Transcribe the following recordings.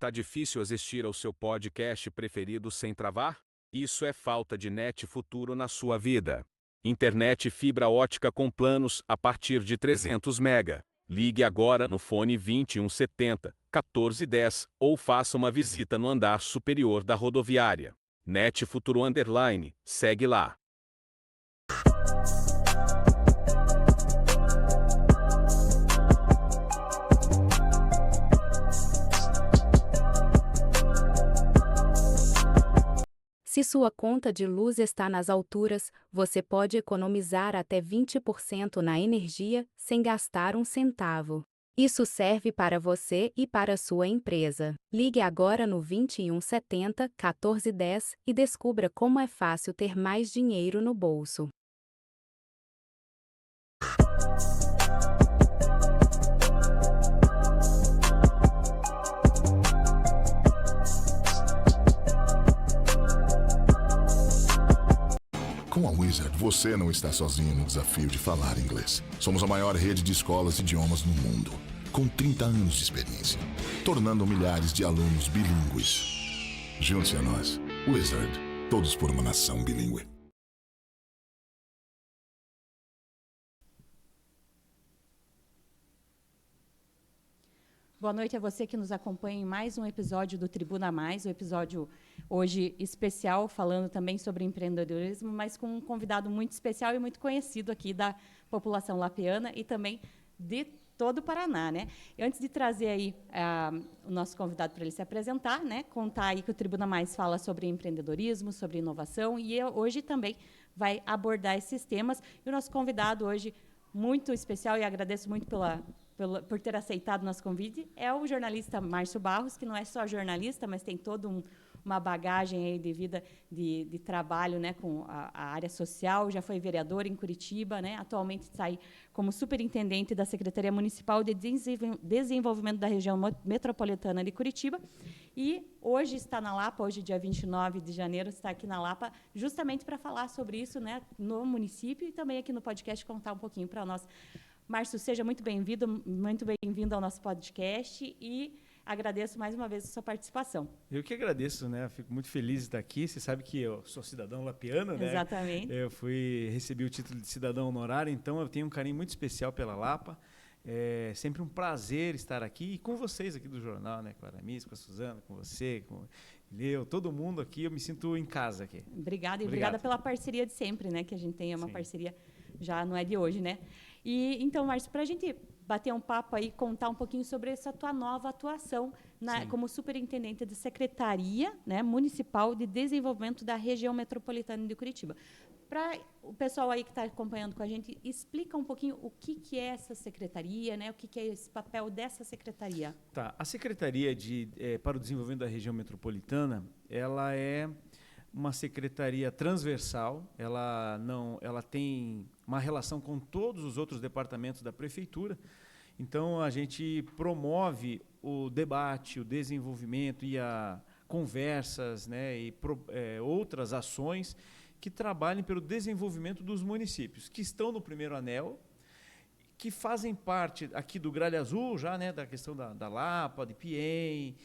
Tá difícil assistir ao seu podcast preferido sem travar? Isso é falta de net futuro na sua vida. Internet fibra ótica com planos a partir de 300 MB. Ligue agora no fone 2170 1410 ou faça uma visita no andar superior da rodoviária. Net Futuro Underline, segue lá. Se sua conta de luz está nas alturas, você pode economizar até 20% na energia sem gastar um centavo. Isso serve para você e para sua empresa. Ligue agora no 2170 1410 e descubra como é fácil ter mais dinheiro no bolso. Com a Wizard, você não está sozinho no desafio de falar inglês. Somos a maior rede de escolas de idiomas no mundo, com 30 anos de experiência, tornando milhares de alunos bilíngues. Junte-se a nós. Wizard, todos por uma nação bilíngue. Boa noite a você que nos acompanha em mais um episódio do Tribuna Mais, um episódio hoje especial, falando também sobre empreendedorismo, mas com um convidado muito especial e muito conhecido aqui da população lapiana e também de todo o Paraná, né? E antes de trazer aí o nosso convidado para ele se apresentar, né, contar aí que o Tribuna Mais fala sobre empreendedorismo, sobre inovação, e hoje também vai abordar esses temas. E o nosso convidado hoje, muito especial, e agradeço muito por ter aceitado o nosso convite, é o jornalista Márcio Barros, que não é só jornalista, mas tem toda uma bagagem aí de vida, de trabalho, né, com a área social, já foi vereador em Curitiba, né, atualmente está aí como superintendente da Secretaria Municipal de Desenvolvimento da Região Metropolitana de Curitiba, e hoje está na Lapa, hoje dia 29 de janeiro, está aqui na Lapa, justamente para falar sobre isso, né, no município e também aqui no podcast contar um pouquinho para nós. Márcio, seja muito bem-vindo ao nosso podcast e agradeço mais uma vez a sua participação. Eu que agradeço, né? Fico muito feliz de estar aqui. Você sabe que eu sou cidadão lapiano, né? Exatamente. Eu recebi o título de cidadão honorário, então eu tenho um carinho muito especial pela Lapa. É sempre um prazer estar aqui e com vocês aqui do jornal, né? Com a Aramis, com a Suzana, com você, com eu, todo mundo aqui. Eu me sinto em casa aqui. Obrigada pela parceria de sempre, né? Que a gente tem uma parceria, já não é de hoje, né? E então, Márcio, para a gente bater um papo aí, contar um pouquinho sobre essa tua nova atuação como superintendente da Secretaria, né, Municipal de Desenvolvimento da Região Metropolitana de Curitiba. Para o pessoal aí que está acompanhando com a gente, explica um pouquinho o que é essa secretaria, né, o que é esse papel dessa secretaria. Tá, a Secretaria para o Desenvolvimento da Região Metropolitana, ela é uma secretaria transversal, ela tem uma relação com todos os outros departamentos da prefeitura. Então a gente promove o debate, o desenvolvimento e a conversas, né, e outras ações que trabalhem pelo desenvolvimento dos municípios que estão no primeiro anel, que fazem parte aqui do Gralha Azul, já, né, da questão da Lapa, de Piém,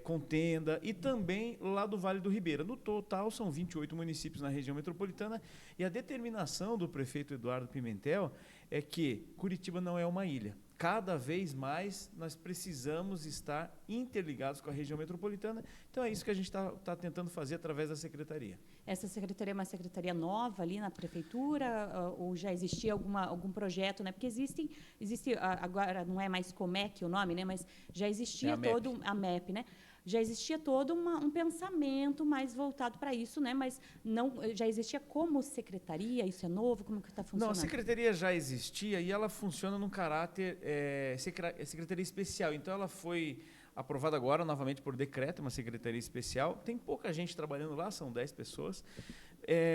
Contenda, e também lá do Vale do Ribeira. No total, são 28 municípios na região metropolitana, e a determinação do prefeito Eduardo Pimentel é que Curitiba não é uma ilha. Cada vez mais nós precisamos estar interligados com a região metropolitana. Então é isso que a gente está tentando fazer através da secretaria. Essa secretaria é uma secretaria nova ali na prefeitura, ou já existia algum projeto, né? Porque existe agora não é mais Comec o nome, né? Mas já existia todo a MEP, né? Já existia todo um pensamento mais voltado para isso, né? Mas não, já existia como secretaria, isso é novo, como que está funcionando? Não, a secretaria já existia e ela funciona num caráter secretaria especial. Então ela foi aprovada agora novamente por decreto, uma secretaria especial. Tem pouca gente trabalhando lá, são 10 pessoas.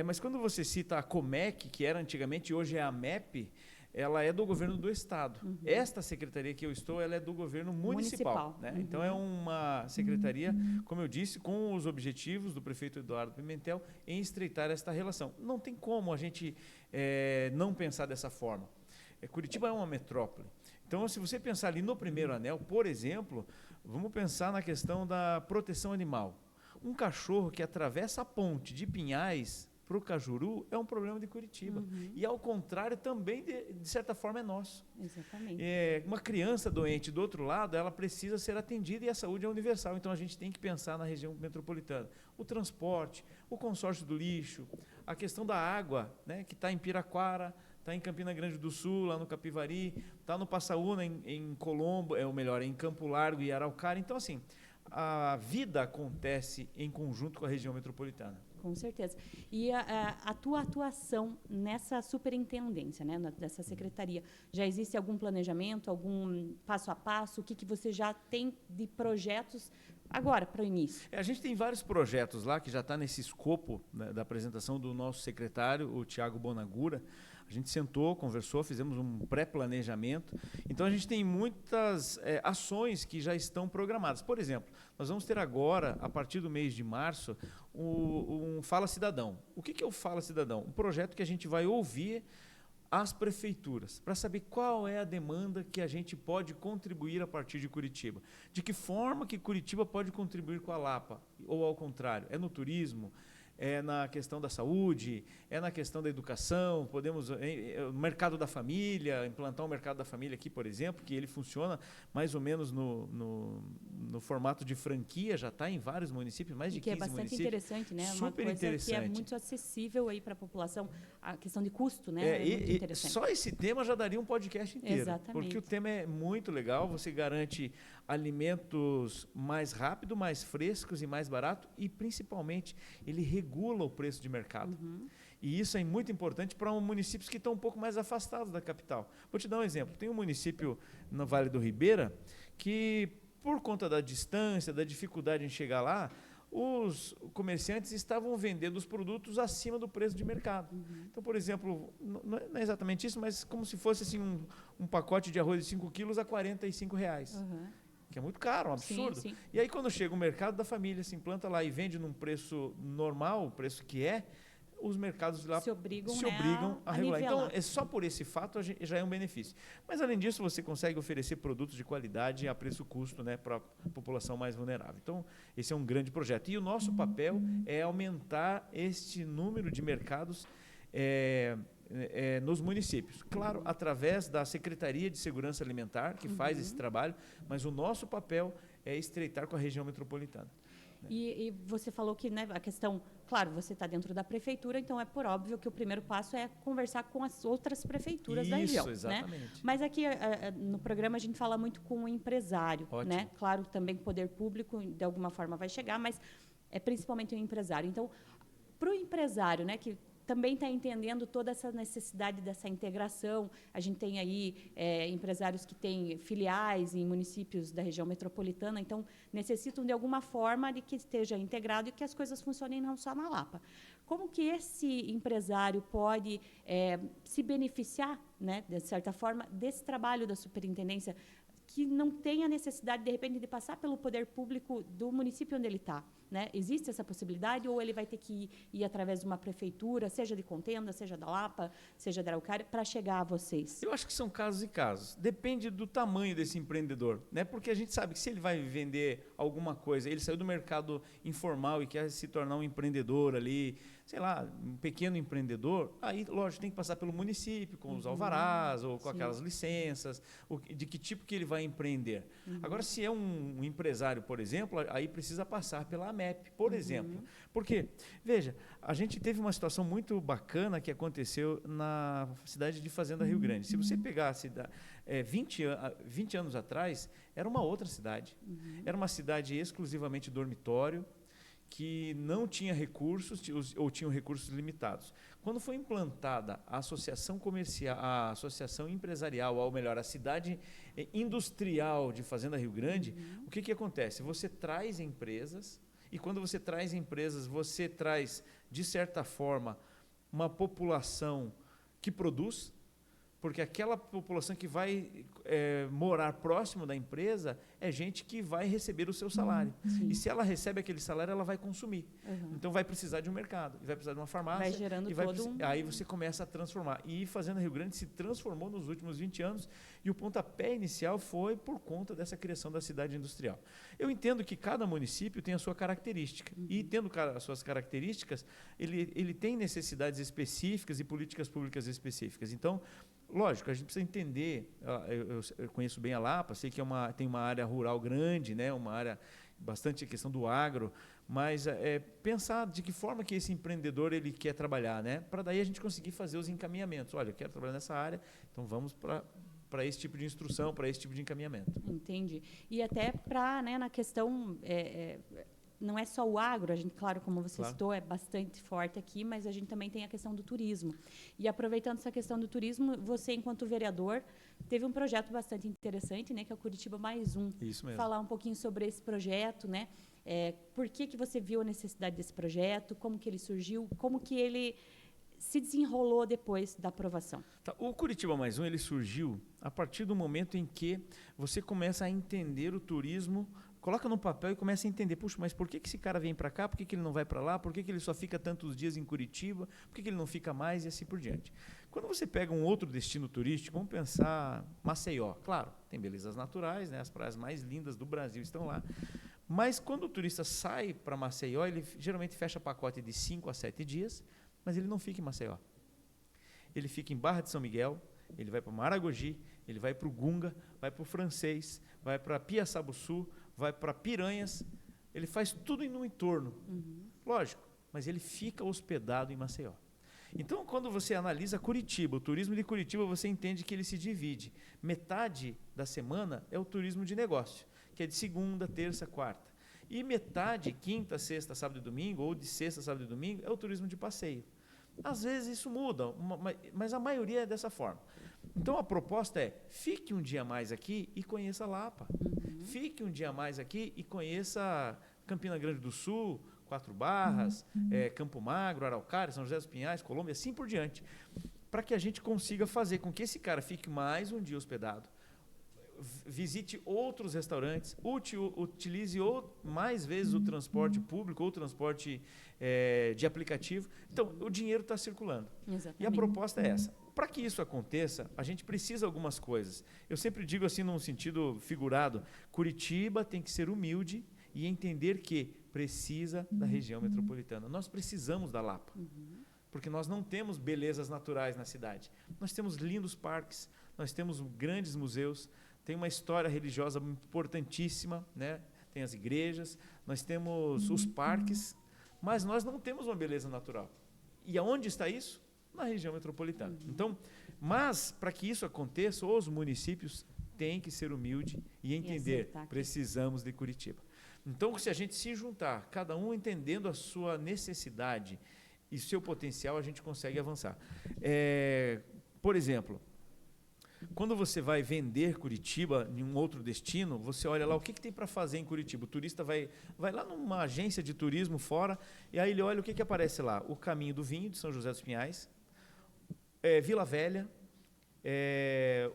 Mas quando você cita a Comec, que era antigamente e hoje é a MEP, ela é do governo do estado. Uhum. Esta secretaria que eu estou, ela é do governo municipal. Né? Uhum. Então é uma secretaria, como eu disse, com os objetivos do prefeito Eduardo Pimentel em estreitar esta relação. Não tem como a gente não pensar dessa forma. Curitiba é uma metrópole. Então, se você pensar ali no primeiro anel, por exemplo, Vamos pensar na questão da proteção animal. Um cachorro que atravessa a ponte de Pinhais para o Cajuru é um problema de Curitiba. E, ao contrário, também, de certa forma, é nosso. Exatamente. Uma criança doente do outro lado, ela precisa ser atendida e a saúde é universal. Então, a gente tem que pensar na região metropolitana. O transporte, o consórcio do lixo, a questão da água, né, que está em Piraquara, está em Campina Grande do Sul, lá no Capivari, está no Passaúna, em Colombo, em Campo Largo e Araucária. Então, assim, a vida acontece em conjunto com a região metropolitana. Com certeza. E a tua atuação nessa superintendência, né, dessa secretaria, já existe algum planejamento, algum passo a passo? O que você já tem de projetos agora, para o início? A gente tem vários projetos lá que já está nesse escopo, né, da apresentação do nosso secretário, o Tiago Bonagura. A gente sentou, conversou, fizemos um pré-planejamento. Então, a gente tem muitas ações que já estão programadas. Por exemplo, nós vamos ter agora, a partir do mês de março, um Fala Cidadão. O que é o Fala Cidadão? Um projeto que a gente vai ouvir as prefeituras, para saber qual é a demanda que a gente pode contribuir a partir de Curitiba. De que forma que Curitiba pode contribuir com a Lapa, ou ao contrário, é no turismo, é na questão da saúde, é na questão da educação, podemos, no mercado da família, implantar um mercado da família aqui, por exemplo, que ele funciona mais ou menos no formato de franquia, já está em vários municípios, mais de 15 municípios. Que é bastante interessante, né? Super uma coisa interessante. Que é muito acessível aí para a população, a questão de custo, né? É muito interessante. Só esse tema já daria um podcast inteiro. Exatamente. Porque o tema é muito legal, você garante alimentos mais rápido, mais frescos e mais barato, e principalmente ele regula o preço de mercado. E isso é muito importante para municípios que estão um pouco mais afastados da capital. Vou te dar um exemplo. Tem um município no Vale do Ribeira que, por conta da distância, da dificuldade em chegar lá, os comerciantes estavam vendendo os produtos acima do preço de mercado. Então, por exemplo, não é exatamente isso, mas como se fosse assim, um pacote de arroz de 5 quilos a R$ 45. Que é muito caro, um absurdo. Sim. E aí, quando chega o mercado da família, se implanta lá e vende num preço normal, o preço que os mercados lá se obrigam a regular. nivelar. Então, só por esse fato já é um benefício. Mas, além disso, você consegue oferecer produtos de qualidade a preço-custo, né, para a população mais vulnerável. Então, esse é um grande projeto. E o nosso papel é aumentar este número de mercados nos municípios. Claro, através da Secretaria de Segurança Alimentar, que faz esse trabalho, mas o nosso papel é estreitar com a região metropolitana. E você falou que, né, a questão, claro, você está dentro da prefeitura, então é por óbvio que o primeiro passo é conversar com as outras prefeituras da região. Isso, exatamente. Né? Mas aqui no programa a gente fala muito com o empresário. Ótimo. Né? Claro, também o poder público de alguma forma vai chegar, mas é principalmente o empresário. Então, para o empresário, né, que também está entendendo toda essa necessidade dessa integração. A gente tem aí empresários que têm filiais em municípios da região metropolitana, então necessitam de alguma forma de que esteja integrado e que as coisas funcionem não só na Lapa. Como que esse empresário pode se beneficiar, né, de certa forma, desse trabalho da superintendência, que não tenha necessidade, de repente, de passar pelo poder público do município onde ele está? Né? Existe essa possibilidade ou ele vai ter que ir através de uma prefeitura, seja de Contenda, seja da Lapa, seja da Araucária, para chegar a vocês? Eu acho que são casos e casos. Depende do tamanho desse empreendedor, né? Porque a gente sabe que se ele vai vender alguma coisa, ele saiu do mercado informal e quer se tornar um empreendedor ali, sei lá, um pequeno empreendedor, aí, lógico, tem que passar pelo município, com os alvarás ou com aquelas licenças, de que tipo que ele vai empreender. Agora, se é um empresário, por exemplo, aí precisa passar pela AMEP, por exemplo. Porque, veja, a gente teve uma situação muito bacana que aconteceu na cidade de Fazenda Rio Grande. Se você pegar a cidade, 20 anos atrás, era uma outra cidade. Era uma cidade exclusivamente dormitório, que não tinha recursos ou tinham recursos limitados. Quando foi implantada a associação comercial, a associação empresarial, ou melhor, a cidade industrial de Fazenda Rio Grande, o que acontece? Você traz empresas, e quando você traz empresas, você traz, de certa forma, uma população que produz, Porque aquela população que vai morar próximo da empresa é gente que vai receber o seu salário. E se ela recebe aquele salário, ela vai consumir. Então vai precisar de um mercado, vai precisar de uma farmácia. Vai gerando Aí você começa a transformar. E Fazenda Rio Grande se transformou nos últimos 20 anos e o pontapé inicial foi por conta dessa criação da cidade industrial. Eu entendo que cada município tem a sua característica. E tendo as suas características, ele tem necessidades específicas e políticas públicas específicas. Então, lógico, a gente precisa entender, eu conheço bem a Lapa, sei que tem uma área rural grande, né, uma área bastante a questão do agro, mas pensar de que forma que esse empreendedor ele quer trabalhar, né, para daí a gente conseguir fazer os encaminhamentos. Olha, eu quero trabalhar nessa área, então vamos para esse tipo de instrução, para esse tipo de encaminhamento. Entendi. E até para, né, na questão... não é só o agro, a gente, claro, como você citou, é bastante forte aqui, mas a gente também tem a questão do turismo. E aproveitando essa questão do turismo, você, enquanto vereador, teve um projeto bastante interessante, né, que é o Curitiba Mais Um. Isso mesmo. Falar um pouquinho sobre esse projeto, né? Por que você viu a necessidade desse projeto, como que ele surgiu, como que ele se desenrolou depois da aprovação? Tá, o Curitiba Mais Um ele surgiu a partir do momento em que você começa a entender o turismo, coloca no papel e começa a entender, puxa, mas por que esse cara vem para cá, por que ele não vai para lá, por que ele só fica tantos dias em Curitiba, por que ele não fica mais e assim por diante. Quando você pega um outro destino turístico, vamos pensar Maceió, claro, tem belezas naturais, né, as praias mais lindas do Brasil estão lá, mas quando o turista sai para Maceió, ele geralmente fecha pacote de 5 a 7 dias, mas ele não fica em Maceió. Ele fica em Barra de São Miguel, ele vai para Maragogi, ele vai para o Gunga, vai para o Francês, vai para Piaçabuçu, vai para Piranhas, ele faz tudo no entorno. Lógico, mas ele fica hospedado em Maceió. Então, quando você analisa Curitiba, o turismo de Curitiba, você entende que ele se divide. Metade da semana é o turismo de negócio, que é de segunda, terça, quarta. E metade, quinta, sexta, sábado e domingo, ou de sexta, sábado e domingo, é o turismo de passeio. Às vezes isso muda, mas a maioria é dessa forma. Então a proposta é, fique um dia mais aqui e conheça Lapa. Fique um dia mais aqui e conheça Campina Grande do Sul, Quatro Barras, Campo Magro, Araucária, São José dos Pinhais, Colômbia, assim por diante. Para que a gente consiga fazer com que esse cara fique mais um dia hospedado, visite outros restaurantes, utilize mais vezes o transporte público ou o transporte de aplicativo. Então, o dinheiro está circulando. Exatamente. E a proposta é essa. Para que isso aconteça, a gente precisa de algumas coisas. Eu sempre digo assim, num sentido figurado, Curitiba tem que ser humilde e entender que precisa da região metropolitana. Nós precisamos da Lapa, porque nós não temos belezas naturais na cidade. Nós temos lindos parques, nós temos grandes museus, tem uma história religiosa importantíssima, né? Tem as igrejas, nós temos os parques, mas nós não temos uma beleza natural. E aonde está isso? Na região metropolitana. Então, mas para que isso aconteça, os municípios têm que ser humildes e entender, precisamos de Curitiba. Então, se a gente se juntar, cada um entendendo a sua necessidade e seu potencial, a gente consegue avançar. Por exemplo, quando você vai vender Curitiba em um outro destino, você olha lá o que tem para fazer em Curitiba. O turista vai lá numa agência de turismo fora e aí ele olha o que aparece lá. O Caminho do Vinho, de São José dos Pinhais, Vila Velha,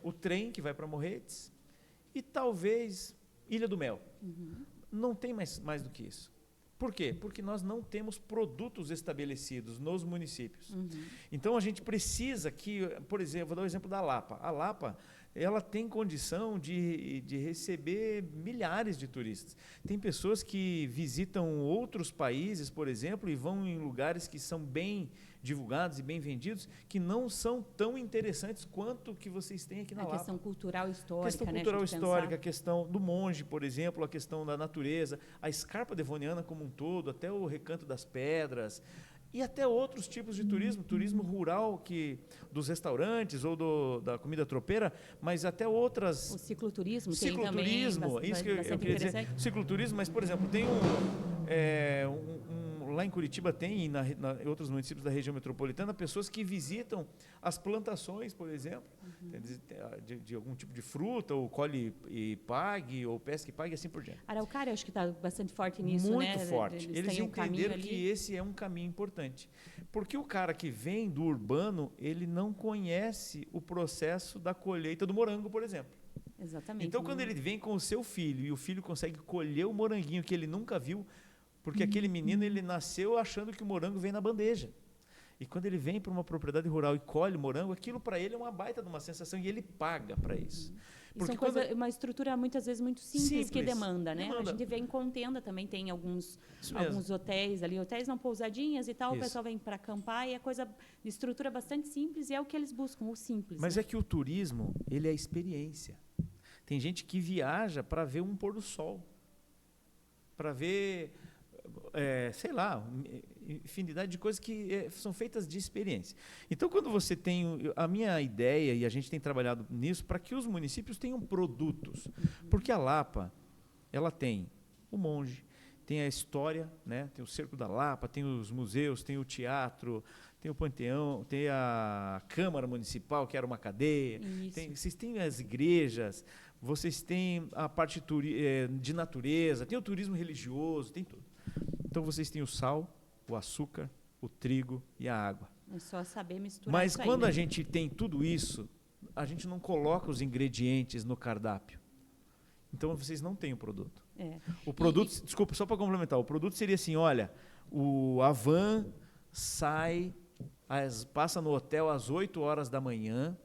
o trem que vai para Morretes e talvez Ilha do Mel. Não tem mais do que isso. Por quê? Porque nós não temos produtos estabelecidos nos municípios. Então, a gente precisa que, por exemplo, vou dar o exemplo da Lapa. A Lapa, ela tem condição de receber milhares de turistas. Tem pessoas que visitam outros países, por exemplo, e vão em lugares que são bem divulgados e bem vendidos, que não são tão interessantes quanto o que vocês têm aqui na Lapa. A questão cultural histórica, a questão cultural histórica, a questão do monge, por exemplo, a questão da natureza, a escarpa devoniana como um todo, até o Recanto das Pedras, e até outros tipos de turismo rural dos restaurantes ou da comida tropeira, mas até outras... O cicloturismo, cicloturismo, tem também isso que eu queria dizer. Cicloturismo, mas, por exemplo, tem lá lá em Curitiba tem, em outros municípios da região metropolitana, pessoas que visitam as plantações, por exemplo, de algum tipo de fruta, ou colhe e pague, ou pesca e pague, assim por diante. Araucária, acho que está bastante forte nisso, Muito né? forte. Eles têm entenderam que esse é um caminho importante. Porque o cara que vem do urbano, ele não conhece o processo da colheita do morango, por exemplo. Exatamente. Então, quando ele vem com o seu filho, e o filho consegue colher o moranguinho que ele nunca viu, porque aquele menino, ele nasceu achando que o morango vem na bandeja. E quando ele vem para uma propriedade rural e colhe morango, aquilo para ele é uma baita de uma sensação, e ele paga para isso. Porque uma estrutura muitas vezes muito simples que demanda, né? A gente vê em Contenda também, tem alguns hotéis ali, hotéis não, pousadinhas e tal, o pessoal vem para acampar e é coisa de estrutura bastante simples e é o que eles buscam, o simples. Mas né? é que o turismo, ele é experiência. Tem gente que viaja para ver um pôr do sol, para ver, sei lá, infinidade de coisas que são feitas de experiência. Então, quando você tem... A minha ideia, e a gente tem trabalhado nisso, para que os municípios tenham produtos. Porque a Lapa, ela tem o monge, tem a história, né? Tem o Cerco da Lapa, tem os museus, tem o teatro, tem o Panteão, tem a Câmara Municipal, que era uma cadeia, vocês têm as igrejas, vocês têm a parte de natureza, tem o turismo religioso, tem tudo. Então, vocês têm o sal, o açúcar, o trigo e a água. É só saber misturar. Mas isso quando aí, a gente tem tudo isso, a gente não coloca os ingredientes no cardápio. Então, vocês não têm o produto. O produto, desculpa, só para complementar, o produto seria assim, olha, a van sai, passa no hotel às 8 horas da manhã,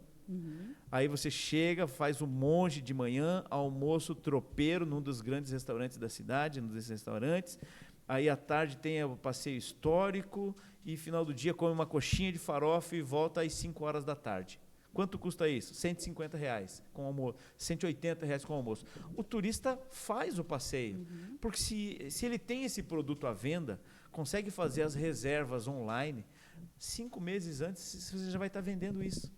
aí você chega, faz um monge de manhã, almoço tropeiro num dos grandes restaurantes da cidade, num desses restaurantes, aí à tarde tem o passeio histórico e final do dia come uma coxinha de farofa e volta às 5 horas da tarde. Quanto custa isso? R$150 com almoço, R$180 com almoço. O turista faz o passeio, porque se ele tem esse produto à venda, consegue fazer as reservas online, 5 meses antes você já vai estar vendendo isso.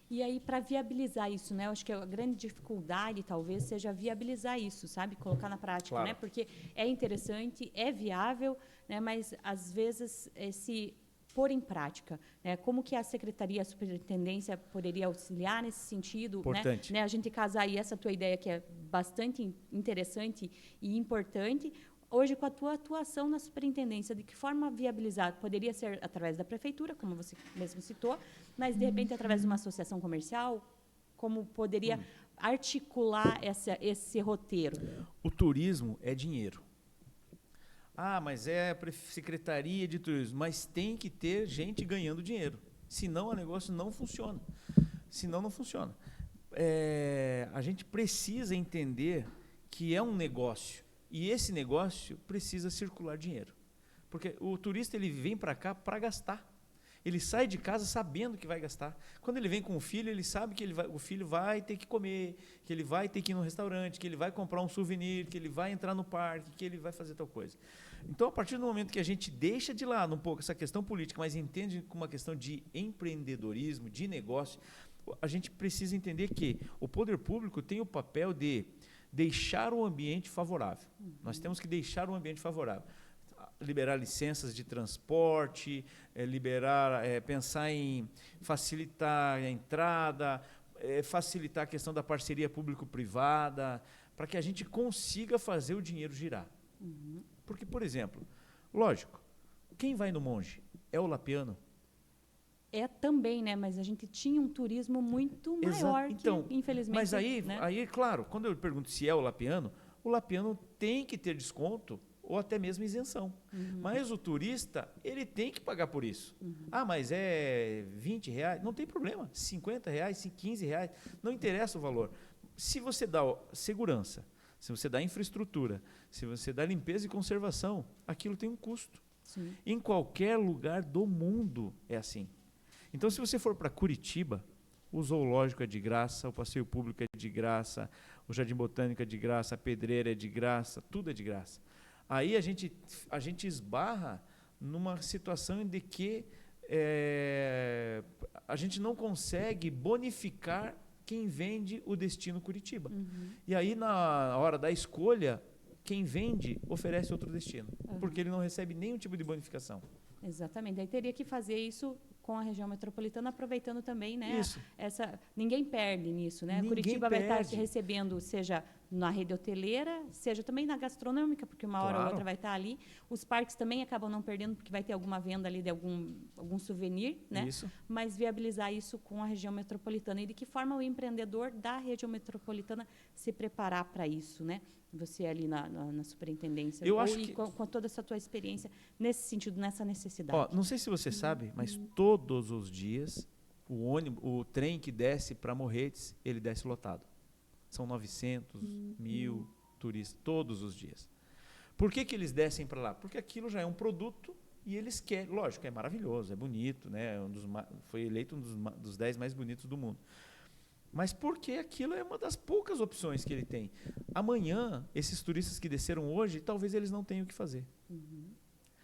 E aí, para viabilizar isso, né? Eu acho que a grande dificuldade, talvez, seja viabilizar isso, sabe? Colocar na prática, Claro. né? Porque é interessante, é viável, né? Mas, às vezes, esse pôr em prática, né? Como que a secretaria, a superintendência poderia auxiliar nesse sentido? Importante. Né? A gente casar aí essa tua ideia, que é bastante interessante e importante, hoje, com a tua atuação na superintendência, de que forma viabilizar? Poderia ser através da prefeitura, como você mesmo citou, mas, de repente, através de uma associação comercial? Como poderia articular esse roteiro? O turismo é dinheiro. Mas é a Secretaria de Turismo. Mas tem que ter gente ganhando dinheiro. Senão, o negócio não funciona. Senão, não funciona. A gente precisa entender que é um negócio. E esse negócio precisa circular dinheiro. Porque o turista, ele vem para cá para gastar. Ele sai de casa sabendo que vai gastar. Quando ele vem com o filho, ele sabe que o filho vai ter que comer, que ele vai ter que ir no restaurante, que ele vai comprar um souvenir, que ele vai entrar no parque, que ele vai fazer tal coisa. Então, a partir do momento que a gente deixa de lado um pouco essa questão política, mas entende como uma questão de empreendedorismo, de negócio, a gente precisa entender que o poder público tem o papel de deixar o ambiente favorável. Nós temos que deixar o ambiente favorável. Liberar licenças de transporte, pensar em facilitar a entrada, facilitar a questão da parceria público-privada, para que a gente consiga fazer o dinheiro girar. Porque, por exemplo, lógico, quem vai no monge? É o lapiano? É também, né? Mas a gente tinha um turismo muito maior, então, que, infelizmente... Mas aí, né? claro, quando eu pergunto se é o lapiano tem que ter desconto ou até mesmo isenção. Mas o turista, ele tem que pagar por isso. Mas é R$20? Não tem problema. R$50, R$15, não interessa o valor. Se você dá segurança, se você dá infraestrutura, se você dá limpeza e conservação, aquilo tem um custo. Sim. Em qualquer lugar do mundo é assim. Então, se você for para Curitiba, o zoológico é de graça, o passeio público é de graça, o jardim botânico é de graça, a pedreira é de graça, tudo é de graça. Aí a gente esbarra numa situação de que a gente não consegue bonificar quem vende o destino Curitiba. E aí, na hora da escolha, quem vende oferece outro destino, porque ele não recebe nenhum tipo de bonificação. Exatamente. Aí teria que fazer isso com a região metropolitana, aproveitando também, né? Isso. Ninguém perde nisso, né? Ninguém Curitiba vai estar perde. recebendo, seja na rede hoteleira, seja também na gastronômica, porque uma hora ou Claro. outra vai estar ali. Os parques também acabam não perdendo, porque vai ter alguma venda ali de algum souvenir, né? Isso. Mas viabilizar isso com a região metropolitana. E de que forma o empreendedor da região metropolitana se preparar para isso, né? Você ali na superintendência. Eu acho que... com toda essa tua experiência nesse sentido, nessa necessidade. Ó, não sei se você sabe, mas todos os dias o trem que desce para Morretes, ele desce lotado. São 900, 1.000 turistas todos os dias. Por que eles descem para lá? Porque aquilo já é um produto e eles querem. Lógico, é maravilhoso, é bonito, né? Foi eleito dos 10 mais bonitos do mundo. Mas porque aquilo é uma das poucas opções que ele tem. Amanhã, esses turistas que desceram hoje, talvez eles não tenham o que fazer.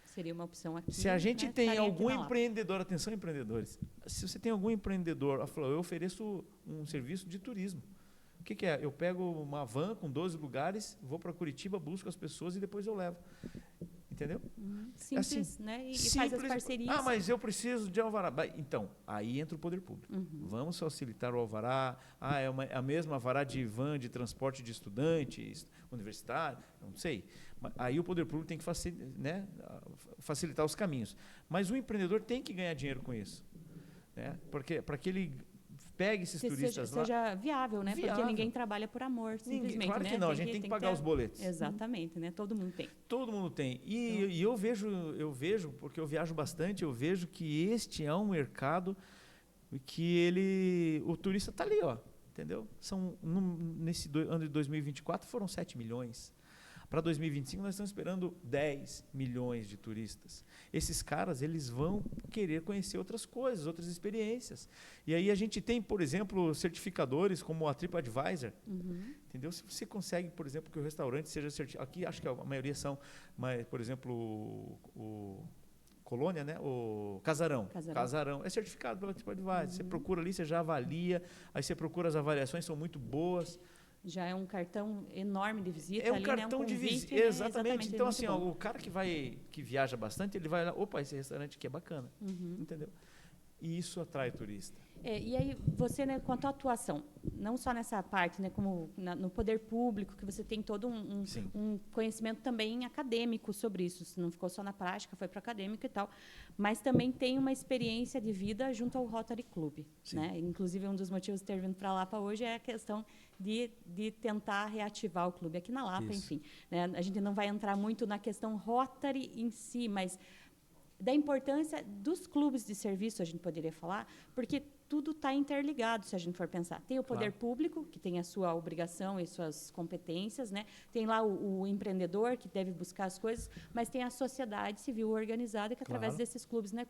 Seria uma opção aqui. Se a gente né, tem estaria algum aqui na Lapa. empreendedor, atenção empreendedores, se você tem algum empreendedor, falou, eu ofereço um serviço de turismo. O que é? Eu pego uma van com 12 lugares, vou para Curitiba, busco as pessoas e depois eu levo. Entendeu? Simples, Assim, né? E simples. faz as parcerias. Ah, mas eu preciso de alvará. Então, aí entra o poder público. Vamos facilitar o alvará. Ah, é a mesma alvará de van de transporte de estudantes, universitário, não sei. Aí o poder público tem que facilitar os caminhos. Mas o empreendedor tem que ganhar dinheiro com isso. Né? Porque para que ele pegue esses turistas lá. Seja viável, né? Viável. Porque ninguém trabalha por amor, simplesmente. Claro que né? não, a gente tem que pagar os boletos. Exatamente, né? Todo mundo tem. Todo mundo tem. E eu vejo, porque eu viajo bastante, eu vejo que este é um mercado que o turista está ali, ó, entendeu? Nesse ano de 2024 foram 7 milhões. Para 2025 nós estamos esperando 10 milhões de turistas. Esses caras, eles vão querer conhecer outras coisas, outras experiências. E aí a gente tem, por exemplo, certificadores como a TripAdvisor. Entendeu? Se você consegue, por exemplo, que o restaurante seja certificado, aqui acho que a maioria são, mas, por exemplo, o Colônia, né? O Casarão é certificado pela TripAdvisor. Você procura ali, você já avalia, aí você procura as avaliações, são muito boas. Já é um cartão enorme de visita. É um ali, cartão né? de visita, né? exatamente. Então, assim, muito bom. o cara que viaja bastante, ele vai lá, opa, esse restaurante aqui é bacana, entendeu? E isso atrai turista. E aí, você, né, quanto à atuação, não só nessa parte, né, como no poder público, que você tem todo um conhecimento também acadêmico sobre isso, não ficou só na prática, foi para acadêmico e tal, mas também tem uma experiência de vida junto ao Rotary Club. Né? Inclusive, um dos motivos de ter vindo para a Lapa hoje é a questão de tentar reativar o clube aqui na Lapa, enfim. Né? A gente não vai entrar muito na questão Rotary em si, mas da importância dos clubes de serviço, a gente poderia falar, porque tudo está interligado, se a gente for pensar. Tem o poder público, que tem a sua obrigação e suas competências, né? Tem lá o empreendedor, que deve buscar as coisas, mas tem a sociedade civil organizada, que através desses clubes, né?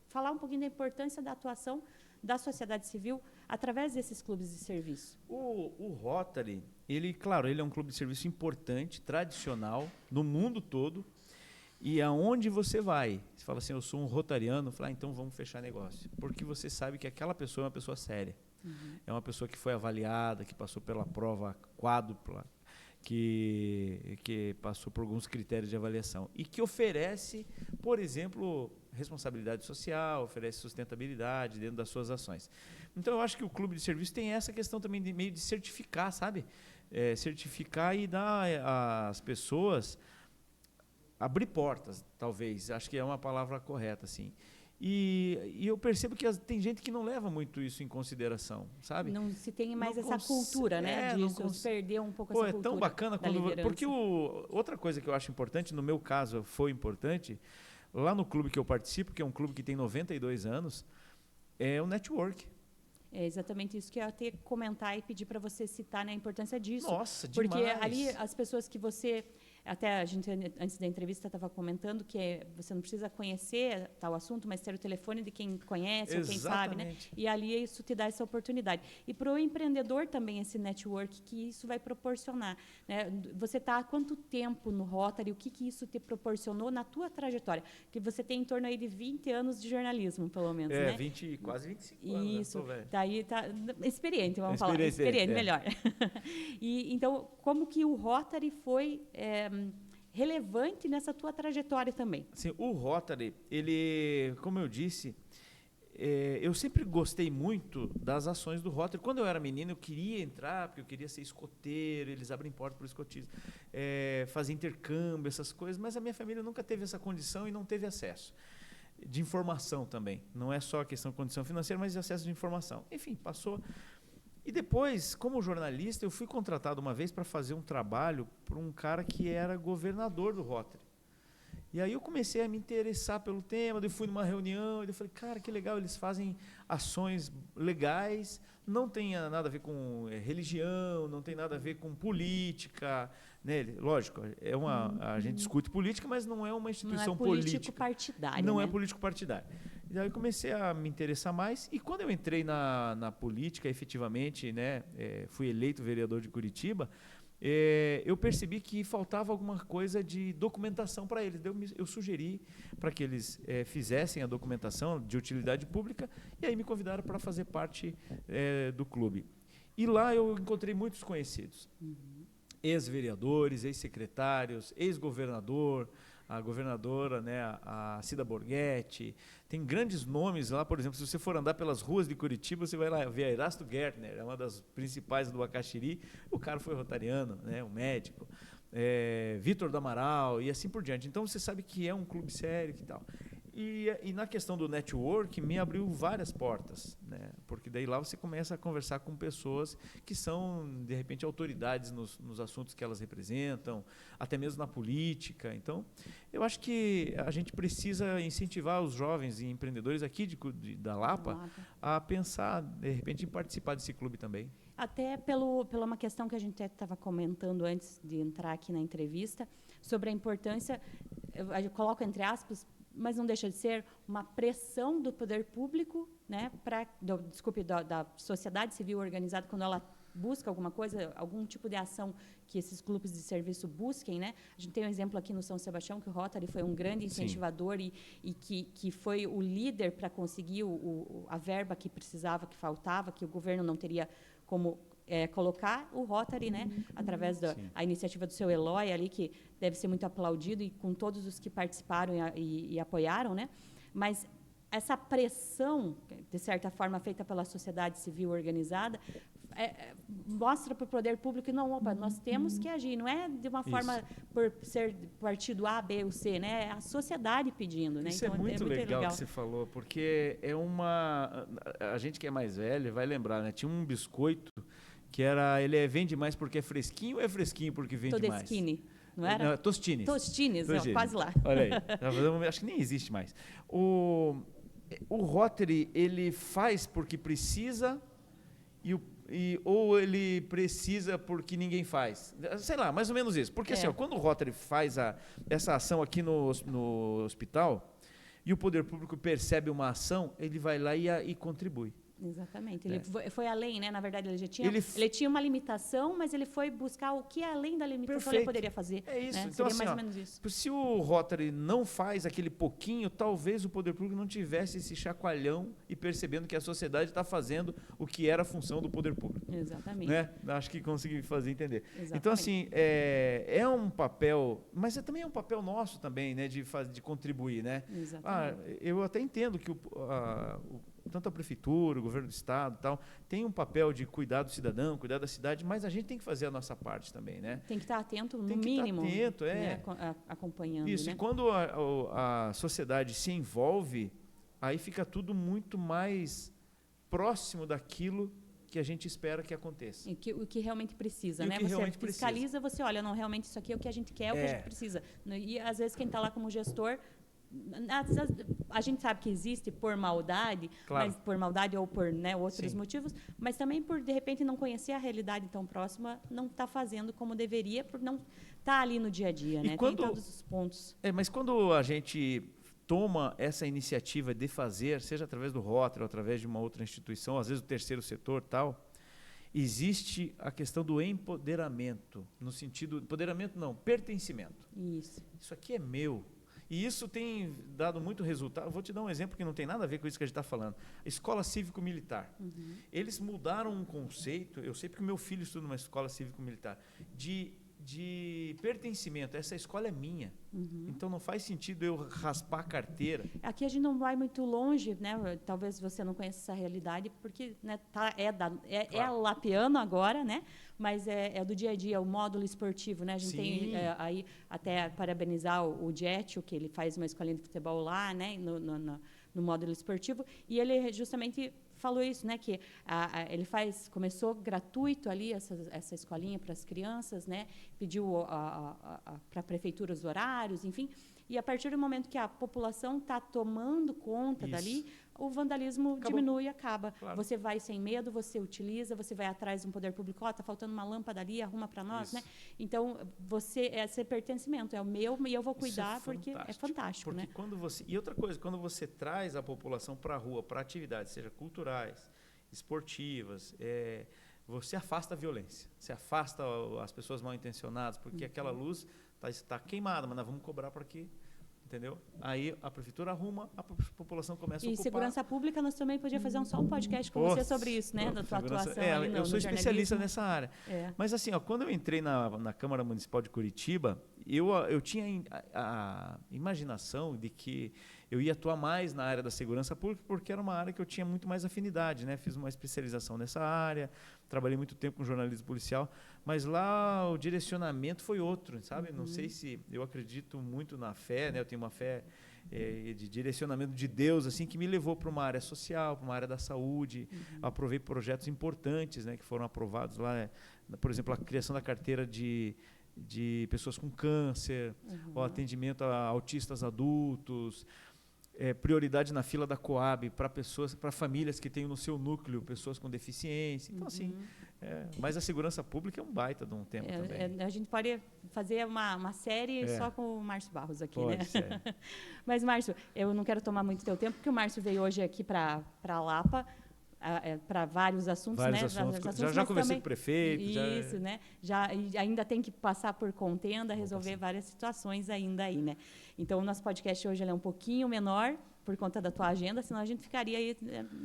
Falar um pouquinho da importância da atuação da sociedade civil através desses clubes de serviço. O Rotary, ele é um clube de serviço importante, tradicional, no mundo todo. E aonde você vai, você fala assim, eu sou um rotariano, fala, então vamos fechar negócio. Porque você sabe que aquela pessoa é uma pessoa séria. É uma pessoa que foi avaliada, que passou pela prova quádrupla, que passou por alguns critérios de avaliação. E que oferece, por exemplo, responsabilidade social, oferece sustentabilidade dentro das suas ações. Então, eu acho que o clube de serviço tem essa questão também de meio de certificar, sabe? Certificar e dar às pessoas... abrir portas, talvez, acho que é uma palavra correta, assim. E eu percebo que tem gente que não leva muito isso em consideração, sabe? Não se tem mais essa cultura, né? Disso, se perder um pouco essa cultura. É tão bacana quando... Porque outra coisa que eu acho importante, no meu caso foi importante, lá no clube que eu participo, que é um clube que tem 92 anos, é o network. É exatamente isso que eu ia ter que comentar e pedir para você citar, né, a importância disso. Nossa, demais. Porque ali as pessoas que você... Até a gente, antes da entrevista, estava comentando que você não precisa conhecer tal assunto, mas ter o telefone de quem conhece ou quem sabe, né? E ali isso te dá essa oportunidade. E para o empreendedor também esse network que isso vai proporcionar. Né? Você está há quanto tempo no Rotary? O que isso te proporcionou na tua trajetória? Que você tem em torno aí de 20 anos de jornalismo, pelo menos, né? Quase 25 anos. Isso. Daí tá experiente, vamos falar. Experiente, melhor. E então, como que o Rotary foi relevante nessa tua trajetória também? Assim, o Rotary, ele, como eu disse, eu sempre gostei muito das ações do Rotary. Quando eu era menino, eu queria entrar, porque eu queria ser escoteiro, eles abrem porta para o escotismo, fazer intercâmbio, essas coisas, mas a minha família nunca teve essa condição e não teve acesso. De informação também. Não é só a questão de condição financeira, mas de acesso de informação. Enfim, passou. E depois, como jornalista, eu fui contratado uma vez para fazer um trabalho para um cara que era governador do Rotary. E aí eu comecei a me interessar pelo tema, eu fui numa reunião, e eu falei, cara, que legal, eles fazem ações legais, não tem nada a ver com religião, não tem nada a ver com política, né? Lógico, a gente discute política, mas não é uma instituição política. Não é político partidário, Não né? é político partidário. E aí eu comecei a me interessar mais, e quando eu entrei na política, efetivamente, né, fui eleito vereador de Curitiba, eu percebi que faltava alguma coisa de documentação para eles. Eu sugeri para que eles fizessem a documentação de utilidade pública e aí me convidaram para fazer parte do clube. E lá eu encontrei muitos conhecidos. Ex-vereadores, ex-secretários, ex-governador, a governadora, né, a Cida Borghetti. Tem grandes nomes lá, por exemplo, se você for andar pelas ruas de Curitiba, você vai lá ver a Erasto Gertner, é uma das principais do Acaxiri. O cara foi rotariano, né, um médico. Vitor do Amaral e assim por diante. Então você sabe que é um clube sério e tal. E na questão do network, me abriu várias portas, né? Porque daí lá você começa a conversar com pessoas que são, de repente, autoridades nos assuntos que elas representam, até mesmo na política. Então, eu acho que a gente precisa incentivar os jovens e empreendedores aqui da Lapa a pensar, de repente, em participar desse clube também. Até pela uma questão que a gente estava comentando antes de entrar aqui na entrevista, sobre a importância, eu coloco entre aspas, mas não deixa de ser uma pressão do poder público, né, da sociedade civil organizada, quando ela busca alguma coisa, algum tipo de ação que esses clubes de serviço busquem, né? A gente tem um exemplo aqui no São Sebastião, que o Rotary foi um grande incentivador e que foi o líder para conseguir a verba que precisava, que faltava, que o governo não teria como colocar o Rotary, né, através da iniciativa do seu Eloy ali, que deve ser muito aplaudido, e com todos os que participaram e apoiaram, né? Mas essa pressão, de certa forma, feita pela sociedade civil organizada, mostra para o poder público que nós temos que agir, não é de uma forma por ser partido A, B ou C, né? É a sociedade pedindo, né? Isso então, é muito legal que você falou, porque a gente que é mais velho vai lembrar, né? Tinha um biscoito que ele vende mais porque é fresquinho ou é fresquinho porque vende mais? Todeskine, não era? Não, Tostines. Tostines, quase lá. Olha aí, acho que nem existe mais. O Rotary, ele faz porque precisa ou ele precisa porque ninguém faz? Sei lá, mais ou menos isso. Porque assim, quando o Rotary faz essa ação aqui no hospital e o poder público percebe uma ação, ele vai lá e contribui. Exatamente. Ele foi além, né? Na verdade, ele tinha uma limitação, mas ele foi buscar o que além da limitação ele poderia fazer. É isso. Né? Então, seria assim, mais ou menos isso. Se o Rotary não faz aquele pouquinho, talvez o poder público não tivesse esse chacoalhão e percebendo que a sociedade está fazendo o que era a função do poder público. Exatamente. Né? Acho que consegui fazer entender. Exatamente. Então, assim, é um papel, mas também é um papel nosso também, né? De contribuir, né? Exatamente. Eu até entendo que tanto a prefeitura, o governo do estado, tal, tem um papel de cuidar do cidadão, cuidar da cidade, mas a gente tem que fazer a nossa parte também, né? Tem que estar atento, no mínimo. Tem que estar atento, né? Acompanhando. Isso. Né? E quando a sociedade se envolve, aí fica tudo muito mais próximo daquilo que a gente espera que aconteça. O que realmente precisa, né? Você fiscaliza, você olha, não, realmente isso aqui é o que a gente quer, é o que a gente precisa. E às vezes quem está lá como gestor, a gente sabe que existe por maldade, mas por maldade ou por, né, outros motivos, mas também por, de repente, não conhecer a realidade tão próxima, não está fazendo como deveria, por não estar ali no dia a dia, né? Tem todos os pontos. Mas quando a gente toma essa iniciativa de fazer, seja através do Rotary ou através de uma outra instituição, às vezes o terceiro setor, tal, existe a questão do empoderamento, no sentido, empoderamento não, pertencimento. Isso aqui é meu. E isso tem dado muito resultado. Vou te dar um exemplo que não tem nada a ver com isso que a gente está falando. Escola Cívico-Militar. Eles mudaram um conceito, eu sei porque meu filho estuda numa escola cívico-militar, de de pertencimento. Essa escola é minha. Então não faz sentido eu raspar a carteira. Aqui a gente não vai muito longe, né? Talvez você não conheça essa realidade, porque, né, é lapiano agora, né? Mas é do dia a dia, o módulo esportivo, né? A gente Sim. tem aí até parabenizar o Jetio, que ele faz uma escolinha de futebol lá, né? No módulo esportivo, e ele justamente falou isso, né, que começou gratuito ali essa escolinha para as crianças, né, pediu para a prefeitura os horários, enfim, e a partir do momento que a população está tomando conta dali, o vandalismo diminui e acaba. Claro. Você vai sem medo, você utiliza, você vai atrás de um poder público, está faltando uma lâmpada ali, arruma para nós, né? Então, esse pertencimento é o meu e eu vou cuidar porque é fantástico, porque né? E outra coisa, quando você traz a população para a rua, para atividades, seja culturais, esportivas, você afasta a violência, você afasta as pessoas mal intencionadas, porque aquela luz está queimada, mas nós vamos cobrar para que... Entendeu? Aí a prefeitura arruma, a população começa a ocupar. E segurança pública, nós também podíamos fazer só um podcast com você sobre isso, né? Da tua atuação ali no eu sou especialista jornalismo. nessa área. Mas assim, quando eu entrei na Câmara Municipal de Curitiba, eu tinha a imaginação de que eu ia atuar mais na área da segurança pública, porque era uma área que eu tinha muito mais afinidade, né? Fiz uma especialização nessa área, trabalhei muito tempo com jornalismo policial, mas lá o direcionamento foi outro, sabe? Não sei se eu acredito muito na fé, né? Eu tenho uma fé de direcionamento de Deus, assim, que me levou para uma área social, para uma área da saúde. Aprovei projetos importantes, né, que foram aprovados lá, por exemplo, a criação da carteira de pessoas com câncer, o atendimento a autistas adultos, prioridade na fila da Coab para famílias que tenham no seu núcleo pessoas com deficiência. Então, assim, mas a segurança pública é um baita de um tema também. A gente pode fazer uma série só com o Márcio Barros aqui, pode, né? Sério. Mas, Márcio, eu não quero tomar muito teu tempo, porque o Márcio veio hoje aqui para a Lapa, para vários assuntos, vários né? Assuntos, já conversei com o prefeito. Isso, né? E ainda tem que passar por contenda, resolver várias situações ainda aí, né? Então, o nosso podcast hoje ele é um pouquinho menor, por conta da tua agenda, senão a gente ficaria aí,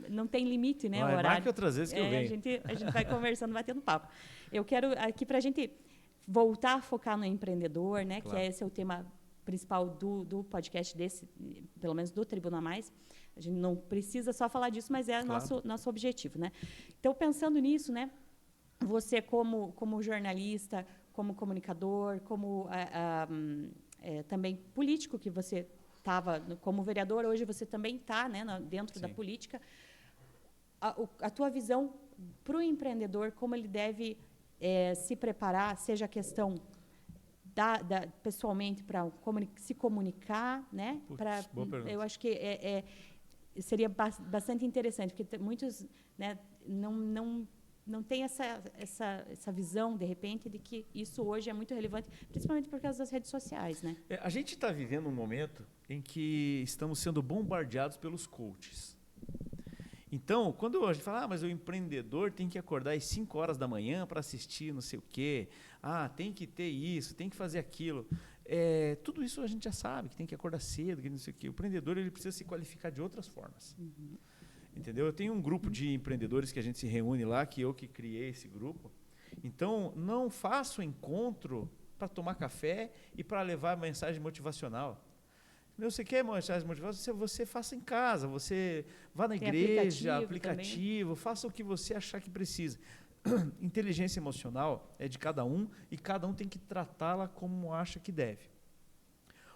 não tem limite, né? O horário. Marque outras vezes que eu venho. A gente vai conversando, batendo papo. Eu quero aqui para a gente voltar a focar no empreendedor, né? Claro. Que esse é o tema principal do podcast pelo menos do Tribuna Mais. A gente não precisa só falar disso, mas é nosso objetivo, né? Então, pensando nisso, né? Você como jornalista, como comunicador, como também político, que você estava como vereador, hoje você também está, né, dentro da política. A tua visão para o empreendedor, como ele deve se preparar, seja a questão pessoalmente para se comunicar, né? Boa pergunta. Eu acho que seria bastante interessante, porque muitos, né, não tem essa visão, de repente, de que isso hoje é muito relevante, principalmente por causa das redes sociais, né? A gente está vivendo um momento em que estamos sendo bombardeados pelos coaches. Então, quando a gente fala, mas o empreendedor tem que acordar às 5 horas da manhã para assistir não sei o quê, tem que ter isso, tem que fazer aquilo. Tudo isso a gente já sabe, que tem que acordar cedo, que não sei o quê. O empreendedor ele precisa se qualificar de outras formas. Entendeu? Eu tenho um grupo de empreendedores que a gente se reúne lá, que eu que criei esse grupo. Então, não faço encontro para tomar café e para levar mensagem motivacional. Você quer mensagem motivacional? Você faça em casa, você vá na igreja, aplicativo, faça o que você achar que precisa. Inteligência emocional é de cada um e cada um tem que tratá-la como acha que deve.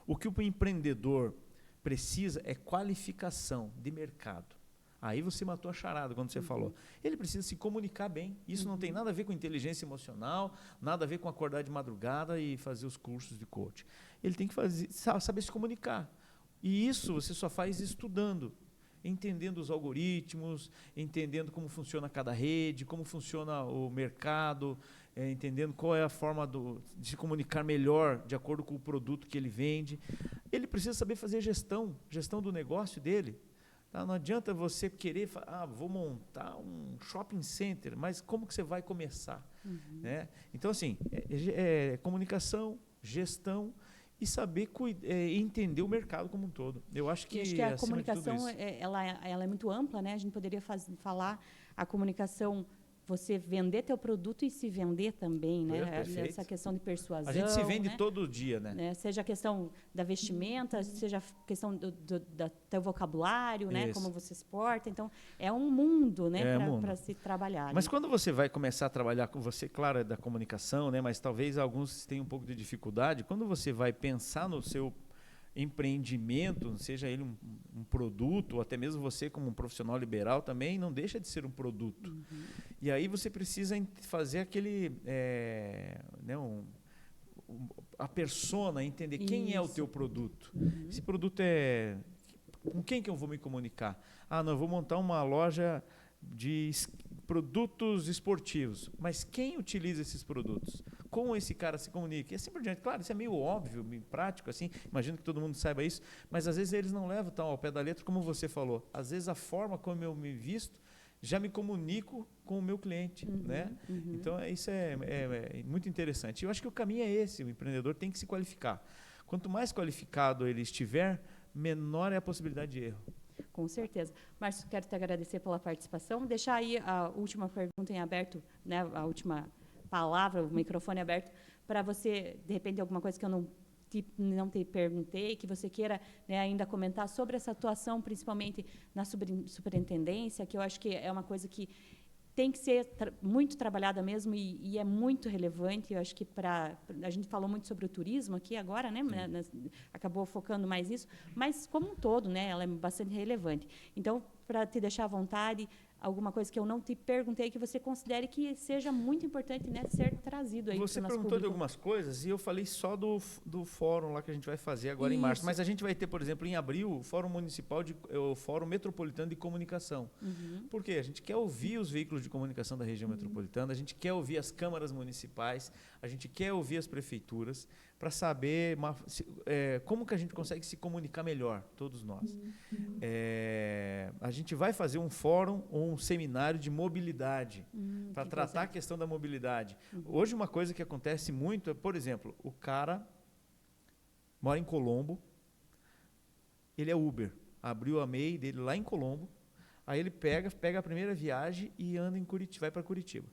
O que o empreendedor precisa é qualificação de mercado. Aí você matou a charada quando você falou. Ele precisa se comunicar bem. Isso não tem nada a ver com inteligência emocional, nada a ver com acordar de madrugada e fazer os cursos de coach. Ele tem que saber se comunicar. E isso você só faz estudando, entendendo os algoritmos, entendendo como funciona cada rede, como funciona o mercado, entendendo qual é a forma de se comunicar melhor de acordo com o produto que ele vende. Ele precisa saber fazer gestão do negócio dele. Tá? Não adianta você querer falar, vou montar um shopping center, mas como que você vai começar? Né? Então, assim, comunicação, gestão e saber entender o mercado como um todo. Eu acho que a comunicação ela é muito ampla, né? A gente poderia falar a comunicação. você vender teu produto e se vender também, né? Perfeito. Essa questão de persuasão. A gente se vende né? todo dia, né? Seja a questão da vestimenta, seja a questão do teu vocabulário, né? Isso. Como você se porta. Então, é um mundo, né? Para se trabalhar. Mas né? quando você vai começar a trabalhar com você, claro, é da comunicação, né? Mas talvez alguns tenham um pouco de dificuldade. Quando você vai pensar no seu empreendimento, seja ele um produto, ou até mesmo você como um profissional liberal também, não deixa de ser um produto. E aí você precisa fazer aquele... a persona, entender quem é o teu produto. Esse produto é... Com quem que eu vou me comunicar? Não, eu vou montar uma loja de produtos esportivos. Mas quem utiliza esses produtos? Como esse cara se comunica? E assim por diante. Claro, isso é meio óbvio, meio prático, assim. Imagino que todo mundo saiba isso. Mas às vezes eles não levam tão ao pé da letra como você falou. Às vezes a forma como eu me visto já me comunico com o meu cliente, né? Então isso é muito interessante. Eu acho que o caminho é esse. O empreendedor tem que se qualificar. Quanto mais qualificado ele estiver, menor é a possibilidade de erro. Com certeza. Márcio, quero te agradecer pela participação. Deixar aí a última pergunta em aberto, né? A última palavra, o microfone aberto, para você, de repente, alguma coisa que eu não te perguntei, que você queira, né, ainda comentar sobre essa atuação, principalmente na superintendência, que eu acho que é uma coisa que tem que ser muito trabalhada mesmo e é muito relevante. Eu acho que a gente falou muito sobre o turismo aqui agora, né? Acabou focando mais nisso, mas como um todo, né? Ela é bastante relevante. Então, para te deixar à vontade, alguma coisa que eu não te perguntei que você considere que seja muito importante, né, ser trazido aí para o nosso público. Você perguntou de algumas coisas e eu falei só do fórum lá que a gente vai fazer agora em março. Mas a gente vai ter, por exemplo, em abril, o Fórum Municipal, o Fórum Metropolitano de Comunicação. Por quê? A gente quer ouvir os veículos de comunicação da região metropolitana, a gente quer ouvir as câmaras municipais, a gente quer ouvir as prefeituras para saber como que a gente consegue se comunicar melhor, todos nós. A gente vai fazer um fórum ou um seminário de mobilidade para tratar a questão da mobilidade. Hoje uma coisa que acontece muito é, por exemplo, o cara mora em Colombo, ele é Uber, abriu a MEI dele lá em Colombo, aí ele pega a primeira viagem e anda em Curitiba, vai para Curitiba.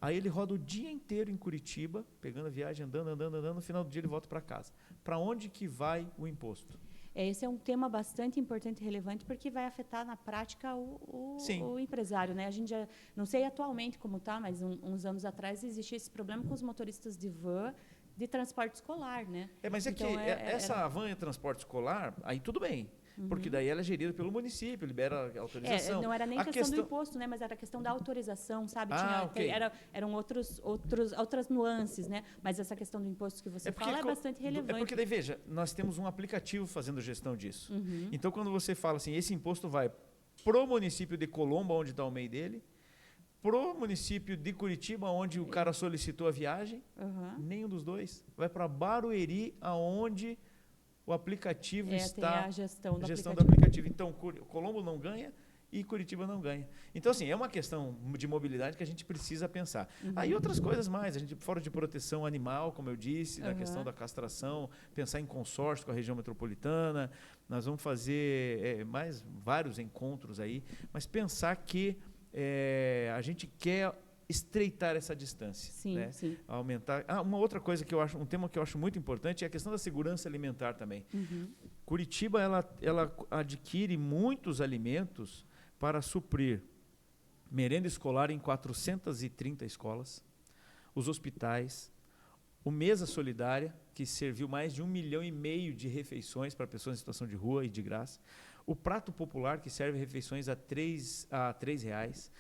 Aí ele roda o dia inteiro em Curitiba, pegando a viagem, andando, no final do dia ele volta para casa. Para onde que vai o imposto? Esse é um tema bastante importante e relevante, porque vai afetar na prática o empresário, né? A gente já, não sei atualmente como está, mas uns anos atrás existia esse problema com os motoristas de van de transporte escolar, né? Mas então, essa van de transporte escolar, aí tudo bem. Porque daí ela é gerida pelo município, libera a autorização. Não era nem questão do imposto, né? Mas era a questão da autorização, sabe? Eram outras nuances, né? Mas essa questão do imposto que você fala é bastante relevante. Porque daí, veja, nós temos um aplicativo fazendo gestão disso. Então, quando você fala assim, esse imposto vai pro município de Colombo, onde está o MEI dele, pro município de Curitiba, onde o cara solicitou a viagem, nenhum dos dois. Vai para Barueri, aonde o aplicativo está... a gestão do aplicativo. Então, Colombo não ganha e Curitiba não ganha. Então, assim, é uma questão de mobilidade que a gente precisa pensar. Aí outras coisas mais, a gente fora de proteção animal, como eu disse, da questão da castração, pensar em consórcio com a região metropolitana, nós vamos fazer mais vários encontros aí, mas pensar que a gente quer estreitar essa distância, né? Aumentar. Uma outra coisa que eu acho, um tema que eu acho muito importante é a questão da segurança alimentar também. Curitiba ela adquire muitos alimentos para suprir merenda escolar em 430 escolas, os hospitais, o Mesa Solidária, que serviu mais de 1,5 milhão de refeições para pessoas em situação de rua e de graça, o Prato Popular, que serve refeições a R$3,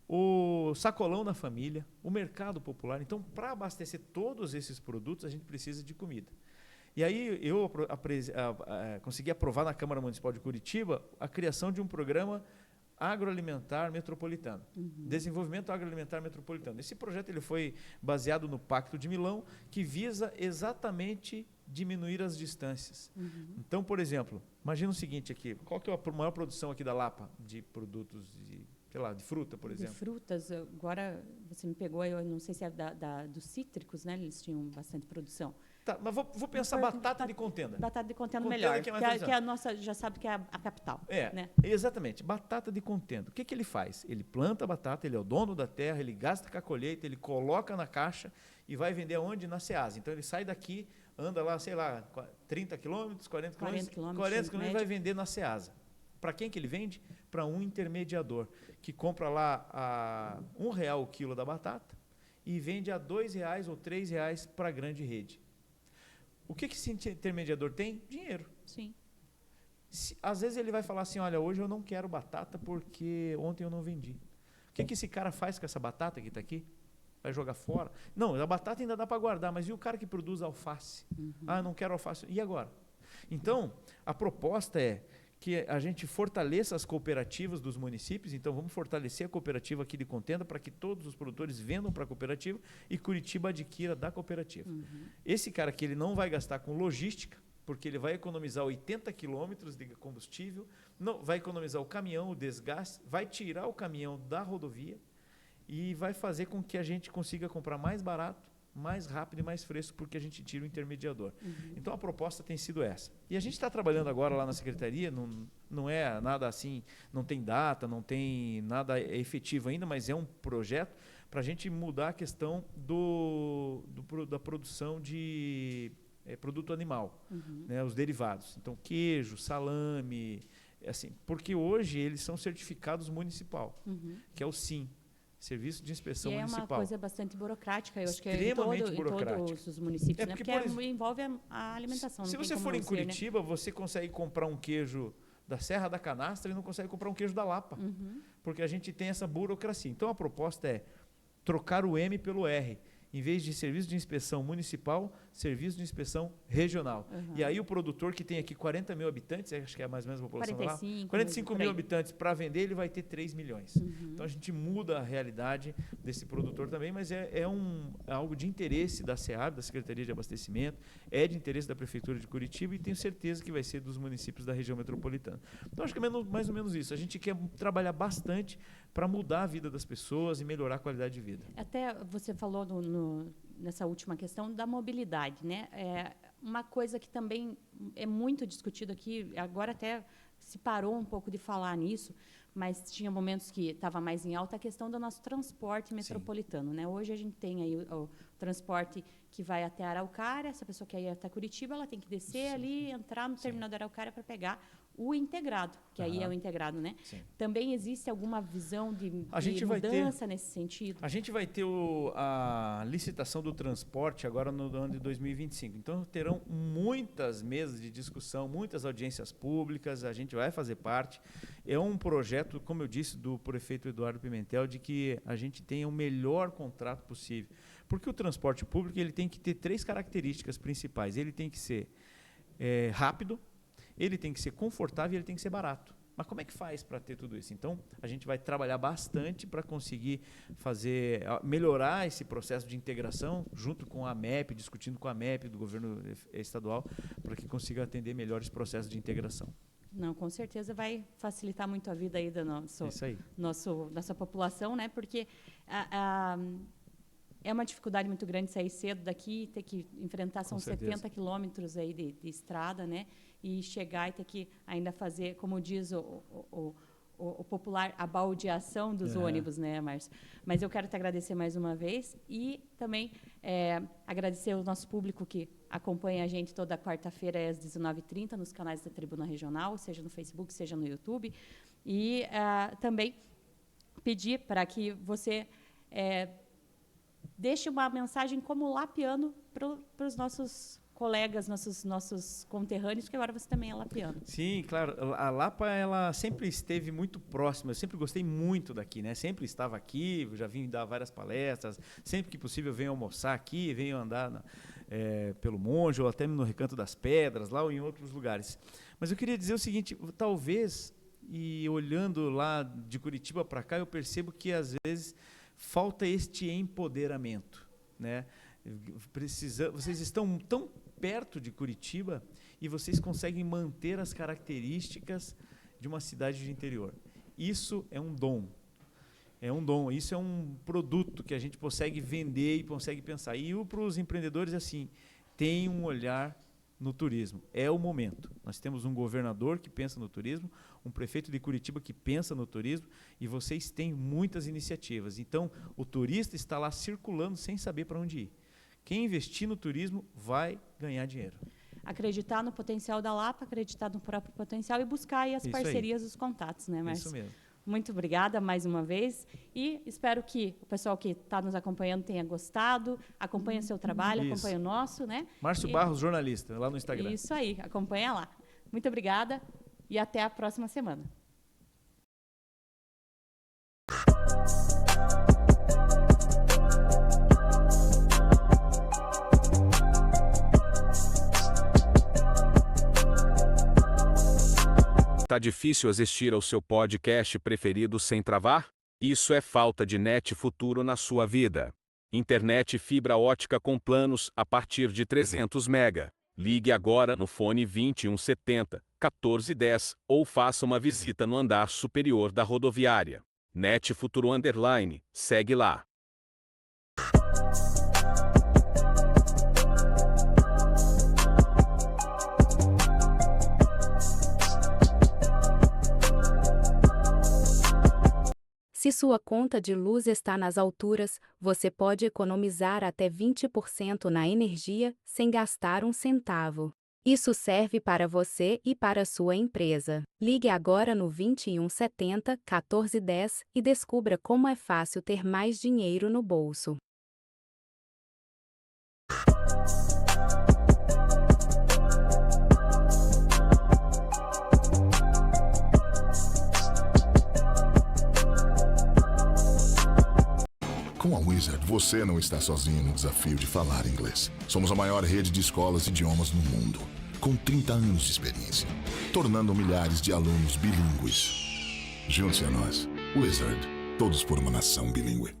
o Sacolão da Família, o Mercado Popular. Então, para abastecer todos esses produtos, a gente precisa de comida. E aí eu consegui aprovar na Câmara Municipal de Curitiba a criação de um programa agroalimentar metropolitano, desenvolvimento agroalimentar metropolitano. Esse projeto ele foi baseado no Pacto de Milão, que visa exatamente diminuir as distâncias. Então, por exemplo, imagina o seguinte aqui, qual que é a maior produção aqui da Lapa de produtos de fruta, por exemplo? De frutas, agora você me pegou, eu não sei se é dos cítricos, né? Eles tinham bastante produção. Tá, mas vou pensar batata de contenda. Batata de contenda Contenda melhor, que é mais que a nossa, já sabe que é a capital. Né? Exatamente. Batata de contenda. O que ele faz? Ele planta a batata, ele é o dono da terra, ele gasta com a colheita, ele coloca na caixa e vai vender aonde? Na Ceasa. Então, ele sai daqui, anda lá, sei lá, 30 quilômetros, 40 quilômetros e vai vender na Ceasa. Para quem que ele vende? Para um intermediador, que compra lá a R$1 o quilo da batata e vende a R$2 ou R$3 para a grande rede. O que esse intermediador tem? Dinheiro. Sim. Às vezes ele vai falar assim, olha, hoje eu não quero batata porque ontem eu não vendi. O que esse cara faz com essa batata que está aqui? Vai jogar fora? Não, a batata ainda dá para guardar, mas e o cara que produz alface? Ah, eu não quero alface. E agora? Então, a proposta é que a gente fortaleça as cooperativas dos municípios. Então, vamos fortalecer a cooperativa aqui de Contenda para que todos os produtores vendam para a cooperativa e Curitiba adquira da cooperativa. Esse cara aqui, ele não vai gastar com logística, porque ele vai economizar 80 quilômetros de combustível, não, vai economizar o caminhão, o desgaste, vai tirar o caminhão da rodovia e vai fazer com que a gente consiga comprar mais barato, mais rápido e mais fresco, porque a gente tira o intermediador. Então, a proposta tem sido essa. E a gente está trabalhando agora lá na Secretaria, não é nada assim, não tem data, não tem nada efetivo ainda, mas é um projeto para a gente mudar a questão da produção de produto animal, né, os derivados. Então, queijo, salame, assim, porque hoje eles são certificados municipal, que é o SIM. Serviço de Inspeção Municipal. É uma coisa bastante burocrática, eu acho que extremamente em burocrática. todos os municípios, né? Porque envolve a alimentação. Se você for em Curitiba, você consegue comprar um queijo da Serra da Canastra e não consegue comprar um queijo da Lapa, porque a gente tem essa burocracia. Então, a proposta é trocar o M pelo R. Em vez de serviço de inspeção municipal, serviço de inspeção regional. E aí o produtor que tem aqui 40 mil habitantes, acho que é mais ou menos a população 45 mil habitantes para vender, ele vai ter 3 milhões. Então a gente muda a realidade desse produtor também, mas é algo de interesse da SEAB, da Secretaria de Abastecimento, é de interesse da Prefeitura de Curitiba e tenho certeza que vai ser dos municípios da região metropolitana. Então acho que é mais ou menos isso. A gente quer trabalhar bastante para mudar a vida das pessoas e melhorar a qualidade de vida. Até você falou nessa última questão da mobilidade, né? É uma coisa que também é muito discutido aqui, agora até se parou um pouco de falar nisso, mas tinha momentos que estava mais em alta a questão do nosso transporte metropolitano, né? Hoje a gente tem aí o transporte que vai até Araucária, essa pessoa que ir até Curitiba, ela tem que descer ali, entrar no terminal de Araucária para pegar o integrado, que aí é o integrado, né? Também existe alguma visão de mudança nesse sentido? A gente vai ter a licitação do transporte agora no ano de 2025. Então, terão muitas mesas de discussão, muitas audiências públicas, a gente vai fazer parte. É um projeto, como eu disse, do prefeito Eduardo Pimentel, de que a gente tenha o melhor contrato possível. Porque o transporte público ele tem que ter 3 características principais. Ele tem que ser rápido, ele tem que ser confortável e ele tem que ser barato. Mas como é que faz para ter tudo isso? Então, a gente vai trabalhar bastante para conseguir melhorar esse processo de integração junto com a MEP, discutindo com a MEP do governo estadual, para que consiga atender melhor esse processo de integração. Não, com certeza vai facilitar muito a vida aí da nossa população, né? Porque é uma dificuldade muito grande sair cedo daqui, ter que enfrentar, são 70 quilômetros aí de estrada, né? E chegar e ter que ainda fazer, como diz o popular, a baldeação dos ônibus, né, Márcio? Mas eu quero te agradecer mais uma vez e também agradecer ao nosso público que acompanha a gente toda quarta-feira às 19h30 nos canais da Tribuna Regional, seja no Facebook, seja no YouTube. E também pedir para que você deixe uma mensagem como lapiano para os nossos colegas, nossos conterrâneos, porque agora você também é lapiano. Sim, claro. A Lapa ela sempre esteve muito próxima. Eu sempre gostei muito daqui, né? Sempre estava aqui, já vim dar várias palestras. Sempre que possível venho almoçar aqui, venho andar pelo Monte ou até no Recanto das Pedras, lá ou em outros lugares. Mas eu queria dizer o seguinte, talvez, e olhando lá de Curitiba para cá, eu percebo que às vezes falta este empoderamento, né? Vocês estão tão perto de Curitiba e vocês conseguem manter as características de uma cidade de interior. Isso é um dom. Isso é um produto que a gente consegue vender e consegue pensar. E para os empreendedores, assim, tem um olhar no turismo. É o momento. Nós temos um governador que pensa no turismo, um prefeito de Curitiba que pensa no turismo, e vocês têm muitas iniciativas. Então, o turista está lá circulando sem saber para onde ir. Quem investir no turismo vai ganhar dinheiro. Acreditar no potencial da Lapa, acreditar no próprio potencial e buscar aí as parcerias, os contatos, né, Márcio? Isso mesmo. Muito obrigada mais uma vez e espero que o pessoal que está nos acompanhando tenha gostado, acompanhe o seu trabalho, acompanhe o nosso, né? Márcio Barros, jornalista, lá no Instagram. Isso aí, acompanha lá. Muito obrigada e até a próxima semana. Tá difícil assistir ao seu podcast preferido sem travar? Isso é falta de net futuro na sua vida. Internet fibra ótica com planos a partir de 300 MB. Ligue agora no fone 2170 1410 ou faça uma visita no andar superior da rodoviária. Net Futuro _ segue lá. Se sua conta de luz está nas alturas, você pode economizar até 20% na energia sem gastar um centavo. Isso serve para você e para sua empresa. Ligue agora no 2170 1410 e descubra como é fácil ter mais dinheiro no bolso. Com a Wizard, você não está sozinho no desafio de falar inglês. Somos a maior rede de escolas de idiomas no mundo, com 30 anos de experiência, tornando milhares de alunos bilíngues. Junte-se a nós. Wizard, todos por uma nação bilíngue.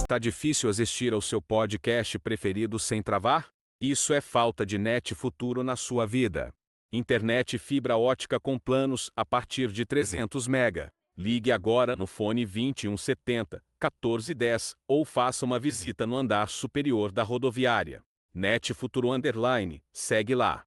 Tá difícil assistir ao seu podcast preferido sem travar? Isso é falta de net futuro na sua vida. Internet fibra ótica com planos a partir de 300 MB. Ligue agora no fone 2170 1410 ou faça uma visita no andar superior da rodoviária. Net Futuro _ segue lá.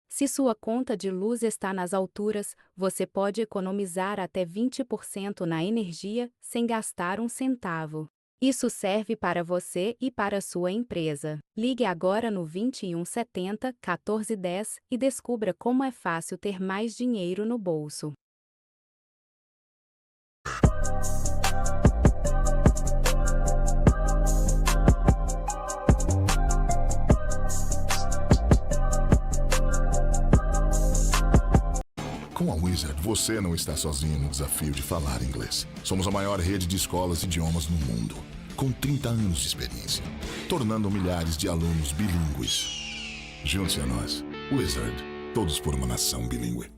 Se sua conta de luz está nas alturas, você pode economizar até 20% na energia sem gastar um centavo. Isso serve para você e para sua empresa. Ligue agora no 2170 1410 e descubra como é fácil ter mais dinheiro no bolso. Com a Wizard, você não está sozinho no desafio de falar inglês. Somos a maior rede de escolas de idiomas no mundo, com 30 anos de experiência, tornando milhares de alunos bilíngues. Junte-se a nós. Wizard, todos por uma nação bilíngue.